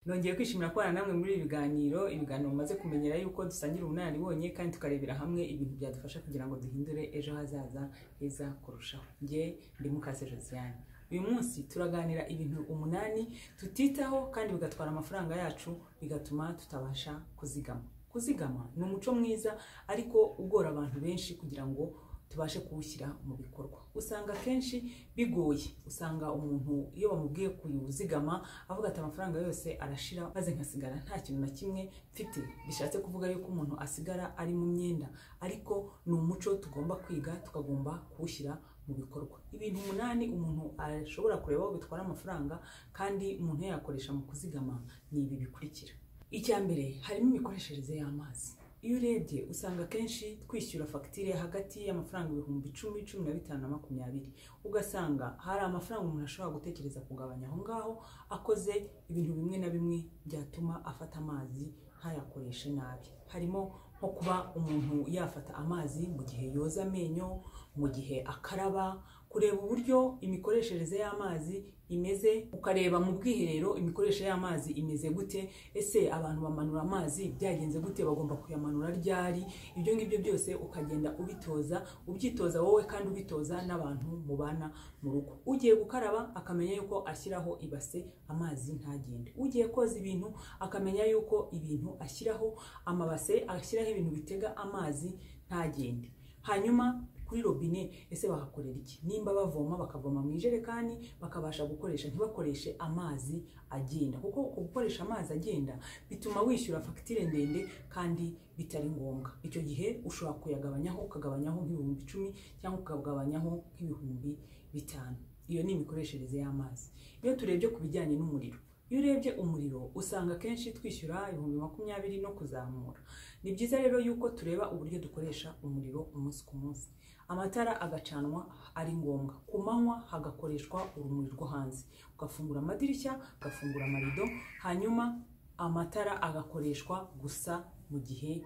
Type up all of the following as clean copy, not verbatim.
Nongeye kwishimira ko namwe muri ibiganiro mumaze kumenyera yuko dusangira ubunararibonye kandi tukarebera hamwe ibintu byadufasha kugira ngo duhindure ejo hazaza heza kurushaho. Nge ndi Mukase Josiane. Uyu munsi turaganira ibintu 8 tutitaho kandi bigatwara amafaranga yacu bigatuma tutabasha kuzigama. Kuzigama ni umuco mwiza ariko ugora abantu benshi kugira ngo tubashe kuwushyira mu bikorwa. Usanga kenshi bigoye, usanga umuntu iyo bamubwiye kuyuzigama avuga ati amafaranga yose arashira maze nkasigara nta kintu na kimwe mfite. Bishatse kuvuga yuko umuntu asigara ari mu myenda, ariko ni umuco tugomba kwiga, tukagomba kuwushyira mu bikorwa. Ibintu 8 umuntu ashobora kureba aho bitwara amafaranga kandi umuntu yakoresha mu kuzigama ni ibi bikurikira. Icya mbere harimo imikoreshereze y'amazi. Iyo urebye usanga kenshi twishyura fagitire hagati y'amafaranga 10,000, 15 na 20. Ugasanga hari amafaranga umuntu ashobora gutekereza kugabanya aho ngaho akoze ibintu bimwe na bimwe byatuma afata amazi ntayakoreshe nabi. Harimo nko kuba umuntu yafata amazi mu gihe yoza amenyo, mu gihe akaraba, kureba uburyo imikoreshereze y'amazi imeze, ukareba mu bwiherero imikoreshereze y'amazi imeze gute, ese abantu bamanura amazi byagenze gute, bagomba kuyamanura ryari. Ibyo ngibyo byose ukagenda ubitoza, ubyitoza wowe kandi ubitoza n'abantu mubana mu rugo. Ugiye gukaraba akamenya yuko ashyiraho ibase amazi ntagende. Ugiye koza ibintu akamenya yuko ibintu ashyiraho amabase, ashyiraho ibintu bitega amazi ntagende. Hanyuma kuri robine ese bahakorera iki? Nimba bavoma bakavoma mu ijerekani bakabasha gukoresha, ntibakoreshe amazi agenda, kuko gukoresha amazi agenda bituma wishyura fagitire ndende kandi bitari ngombwa. Icyo gihe ushobora kuyagabanyaho, ukagabanyaho nk'ibihumbi 10 cyangwa ukagabanyaho nk'ibihumbi 5. Iyo ni imikoreshereze y'amazi. Iyo turebye ku bijyanye n'umuriro, iyo urebye umuriro usanga kenshi twishyura 20,000 no kuzamura. Ni byiza rero yuko tureba uburyo dukoresha umuriro umunsi ku munsi. Amatara agacanwa ari ngombwa, ku manywa hagakoreshwa urumuri rwo hanze, ugafungura amadirishya, ugafungura amarido, hanyuma amatara agakoreshwa gusa mu gihe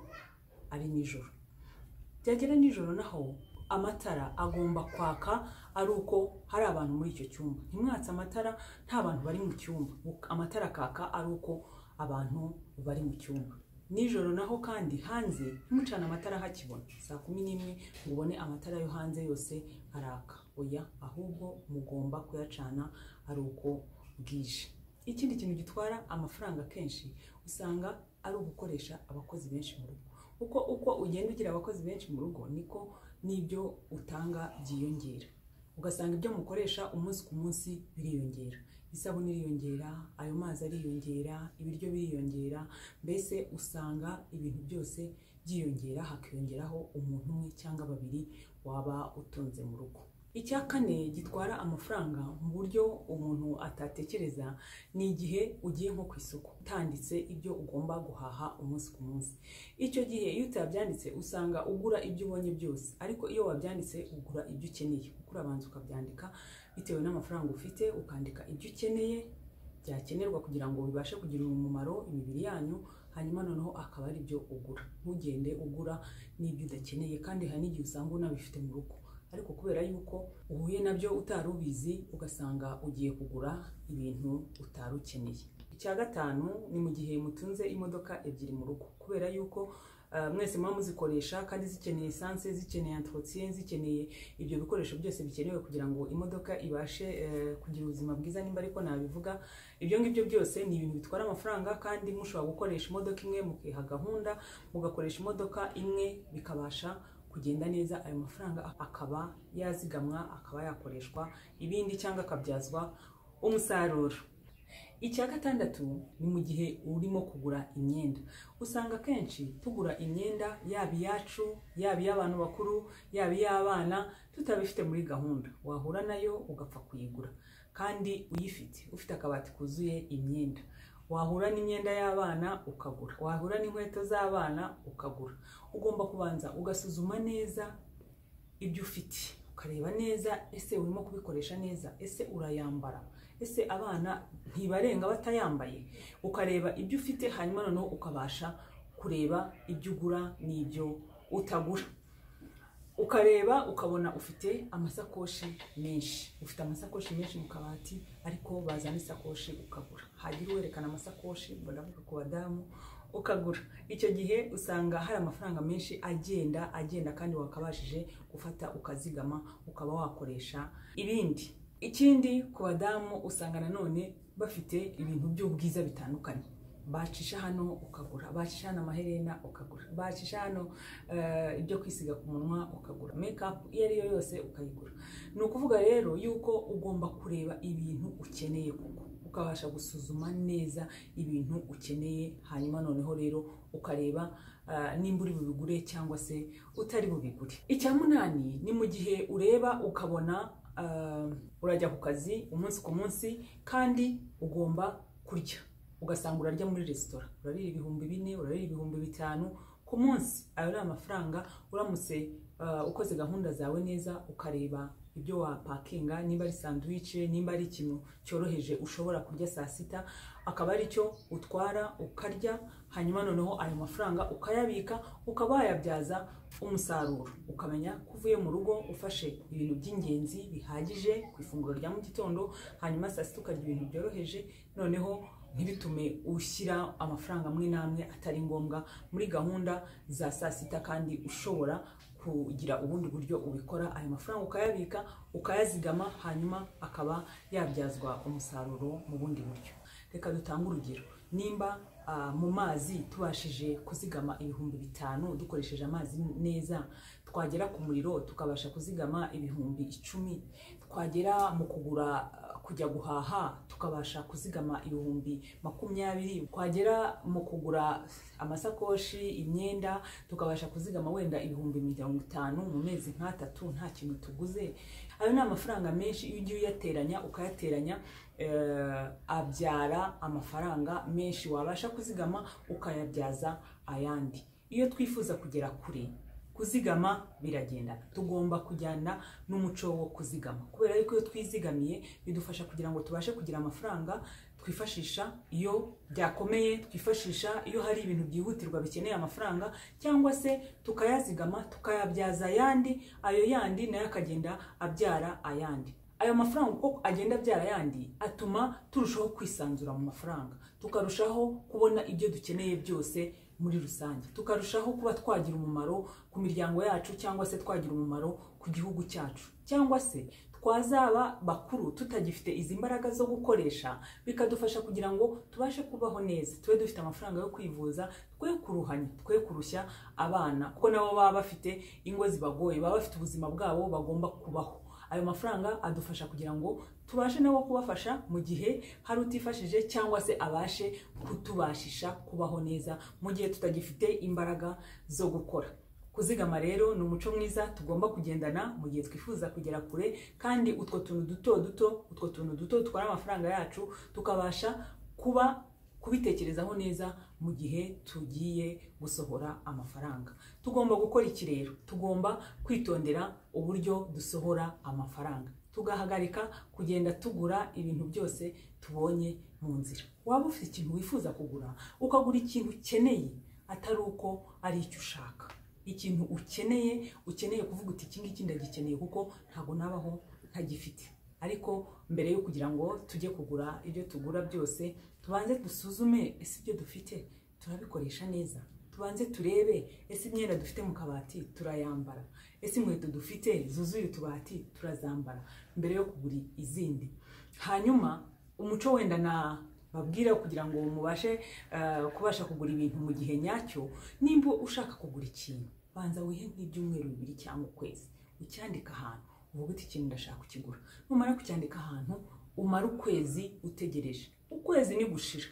ari nijoro. Byagera nijoro naho amatara agomba kwaka ari uko hari abantu muri icyo cyumba. Ntimwatse amatara nta bantu bari mu cyumba, amatara akaka ari uko abantu bari mu cyumba. Nijoro naho kandi hanze ntimucana amatara hakibona, saa 11 mubone amatara yo hanze yose araka. Oya, ahubwo mugomba kuyacana ari uko bwije. Ikindi kintu gitwara amafaranga kenshi usanga ari ugukoresha abakozi benshi mu rugo. Uko ugenda ugira abakozi benshi mu rugo niko n'ibyo utanga byiyongera. Ugasanga ibyo mukoresha umunsi ku munsi biriyongera. Isabune iriyongera, ayo mazi ariyongera, ibiryo biriyongera, mbese usanga ibintu byose byiyongera, hakiyongeraho umuntu umwe cyangwa 2 waba utunze mu rugo. Icya kane gitwara amafaranga mu buryo umuntu atatekereza ni igihe ugiye nko ku isoko utanditse ibyo ugomba guhaha umunsi ku munsi. Icyo gihe iyo utabyanditse usanga ugura ibyo ubonye byose, ariko iyo wabyanditse ugura ibyo ukeneye. Urabanza ukabyandika bitewe n'amafaranga ufite, ukandika ibyo ukeneye byakenerwa kugira ngo bibashe kugira umumaro imibiri yanyu, hanyuma noneho akaba ari byo ugura. Ntugende ugura n'ibyo udakeneye, kandi hari n'igihe usanga unabifite mu rugo, ariko kubera yuko uhuye nabyo utarubizi ugasanga ugiye kugura ibintu utarukeneye. Icya gatanu ni mu gihe mutunze imodoka 2 mu rugo, kubera yuko mwese muba muzikoresha kandi zikeneye essence, zikeneye entretien, zikeneye ibyo bikoresho byose bikenewe kugira ngo imodoka ibashe kugira ubuzima bwiza, nimba ariko nabivuga. Ibyo ngibyo byose ni ibintu bitwara amafaranga, kandi mushobora gukoresha imodoka imwe mukiha gahunda, mugakoresha imodoka imwe bikabasha kugenda neza. Ayo mafaranga akaba yazigamwa, akaba yakoreshwa ibindi cyangwa akabyazwa umusaruro. Icya gatandatu ni mu gihe urimo kugura imyenda. Usanga kenshi tugura imyenda yaba iyacu, yaba iy'abantu bakuru, yaba iy'abana, tutabifite muri gahunda. Wahura nayo ugapfa kuyigura kandi uyifite, ufite akabati kuzuye imyenda. Wahura n'imyenda y'abana ukagura, wahura n'inkweto z'abana ukagura. Ugomba kubanza ugasuzuma neza ibyo ufite, ukareba neza ese urimo kubikoresha neza, ese urayambara, ese abana ntibarenga batayambaye. Ukareba ibyo ufite, hanyuma noneho ukabasha kureba ibyo ugura n'ibyo utagura. ukareba ukabona ufite amasakoshi menshi, mu kabati, ariko bazana isakoshi ukagura. Hagira uwerekana amasakoshi, ngo ndavuga ku badamu, ukagura. Icyo gihe usanga hari amafaranga menshi agenda kandi wakabashije gufata ukazigama ukaba wakoresha ibindi. Ikindi ku badamu usanga nanone bafite ibintu by'ubwiza bitandukanye. Bacisha hano ukagura, bacisha hano amaherena ukagura, bacisha hano ibyo kwisiga ku munwa ukagura, makeup iyo ariyo yose ukayigura. Ni ukuvuga rero yuko ugomba kureba ibintu ukeneye kuko ukabasha gusuzuma neza ibintu ukeneye, hanyuma noneho rero ukareba nimba uri bubigure cyangwa se utari bubigure. Icya munani ni mu gihe ureba ukabona urajya ku kazi umunsi ku munsi kandi ugomba kurya, ugasanga urarya muri resitora, urarira 4,000, urarira 5,000 ku munsi. Ayo ni amafaranga uramutse ukoze gahunda zawe neza, ukareba ibyo wapakinga, nimba ari sandwich, nimba ari ikintu cyoroheje ushobora kurya saa sita, akaba ari cyo utwara ukarya, hanyuma noneho ayo mafaranga ukayabika, ukaba wayabyaza umusaruro. Ukamenya kuvuye mu rugo ufashe ibintu by'ingenzi bihagije ku ifunguro rya mu gitondo, hanyuma saa sita ukarya ibintu byoroheje, noneho ntibitume ushyira amafaranga amwe n'amwe atari ngombwa muri gahunda za saa sita, kandi ushobora kugira ubundi buryo ubikora. Ayo mafaranga ukayabika, ukayazigama, hanyuma akaba yabyazwa umusaruro mu bundi buryo. Reka dutange urugero. Nimba mu mazi tubashije kuzigama 5,000 dukoresheje amazi neza, twagera ku muriro tukabasha kuzigama 10,000, twagera mu kugura kujya guhaha tukabasha kuzigama 20,000, twagera mu kugura amasakoshi, imyenda tukabasha kuzigama wenda 50,000 mu mezi nk'atatu nta kintu tuguze. Ayo ni amafaranga menshi. Iyo ugiye uyateranya ukayateranya, abyara amafaranga menshi wabasha kuzigama ukayabyaza ayandi. Iyo twifuza kugera kure, kuzigama biragenda. Tugomba kujyana n'umuco wo kuzigama, kubera yuko iyo twizigamiye bidufasha kugira ngo tubashe kugira amafaranga twifashisha iyo byakomeye, twifashisha iyo hari ibintu byihutirwa bikeneye amafaranga, cyangwa se tukayazigama tukayabyaza ayandi, ayo yandi nayo akagenda abyara ayandi. Ayo mafaranga uko agenda abyara ayandi atuma turushaho kwisanzura mu mafaranga, tukarushaho kubona ibyo dukeneye byose muri rusange, tukarushaho kuba twagira umumaro ku miryango yacu, cyangwa se twagira umumaro ku gihugu cyacu, cyangwa se twazaba bakuru tutagifite izi mbaraga zo gukoresha, bikadufasha kugira ngo tubashe kubaho neza, tube dufite amafaranga yo kwivuza, twe kuruhanya, twe kurushya abana, kuko nabo baba bafite ingo zibagoye, baba bafite ubuzima bwabo bagomba kubaho. Ayo mafaranga adufasha kugira ngo tubashe nabo kubafasha mu gihe hari utifashije, cyangwa se abashe kutubashisha kubaho neza mu gihe tutagifite imbaraga zo gukora. Kuzigama rero ni umuco mwiza tugomba kugendana mu gihe twifuza kugera kure, kandi utwo tuntu duto dutwara amafaranga yacu tukabasha kubitekerezaho neza mu gihe tugiye gusohora amafaranga. Tugomba gukora iki rero? Tugomba kwitondera uburyo dusohora amafaranga, tugahagarika kugenda tugura ibintu byose tubonye mu nzira. Waba ufite ikintu wifuza kugura, ukagura ikintu ukeneye atari uko ari icyo ushaka. Ikintu ukeneye kuvuga uti iki ngiki ndagikeneye kuko ntago nabaho ntagifite. Ariko mbere yo kugira ngo tujye kugura ibyo tugura byose, tubanze dusuzume ese ibyo dufite turabikoresha neza. Tubanze turebe ese imyenda dufite mu kabati turayambara, ese inkweto dufite zuzuye utubati turazambara mbere yo kugura izindi. Hanyuma umuco wenda na babwira kugira ngo mubashe kubasha kugura ibintu mu gihe nyacyo, nimba ushaka kugura ikintu, banza wihe nk'ibyumweru 2 cyangwa ukwezi, ucyandika ahantu uvuga uti ikintu ndashaka kukigura. Numara kucyandika ahantu, umara ukwezi utegereje. Ukwezi ni gushira,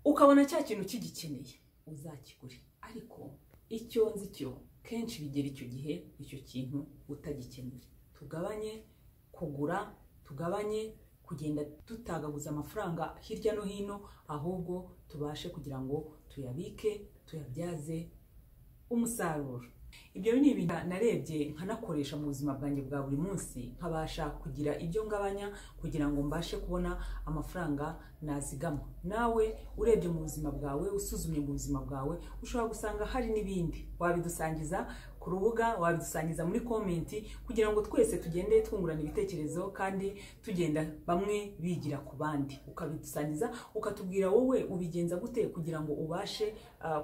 ukabona cya kintu kigikeneye, uzakigure. Ariko icyo nzi cyo kenshi bigera icyo gihe icyo kintu utagikeneye. Tugabanye kugura, tugabanye kugenda tutagaguza amafaranga hirya no hino, ahubwo tubashe kugira ngo tuyabike, tuyabyaze umusaruro. ibyo ni ibintu narebye nkanakoresha mu buzima bwanjye bwa buri munsi, nkabasha kugira ibyo ngabanya kugira ngo mbashe kubona amafaranga nazigama. Nawe urebye mu buzima bwawe, usuzumye mu buzima bwawe, ushobora gusanga hari n'ibindi. Wabidusangiza ku rubuga, wabidusangiza muri komenti kugira ngo twese tugende twungurana ibitekerezo kandi tugenda bamwe bigira ku bandi. Ukabidusangiza ukatubwira wowe ubigenza gute kugira ngo ubashe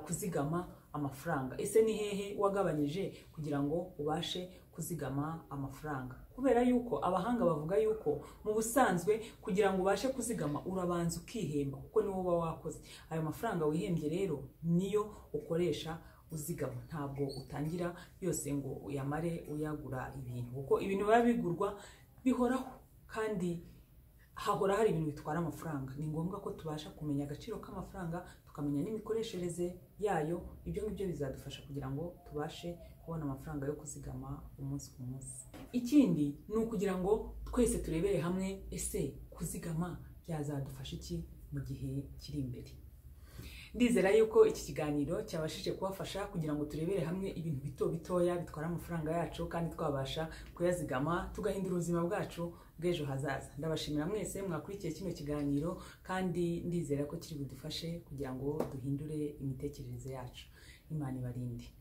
kuzigama amafaranga. Ese ni hehe wagabanyije kugira ngo ubashe kuzigama amafaranga? Kubera yuko abahanga bavuga yuko mu busanzwe kugira ngo ubashe kuzigama urabanza ukihemba, kuko niwo uba wakoze. Ayo mafaranga wihembye rero niyo ukoresha uzigama. Ntabwo utangira yose ngo uyamare uyagura ibintu, kuko ibintu biba bigurwa bihoraho kandi hahora hari ibintu bitwara amafaranga. Ni ngombwa ko tubasha kumenya agaciro k'amafaranga, tukamenya n'imikoreshereze yayo. Ibyo ngibyo bizadufasha kugira ngo tubashe kubona amafaranga yo kuzigama umunsi ku munsi. Ikindi ni ukugira ngo twese turebere hamwe, ese kuzigama byazadufasha iki mu gihe kiri imbere. Ndizera yuko iki kiganiro cyabashije kubafasha kugira ngo turebere hamwe ibintu bito bitoya bitwara amafaranga yacu kandi twabasha kuyazigama tugahindura ubuzima bwacu bw'ejo hazaza. Ndabashimira mwese mwakurikiye kino kiganiro kandi ndizera ko kiri budufashe kugira ngo duhindure imitekerereze yacu. Imana ibarinde.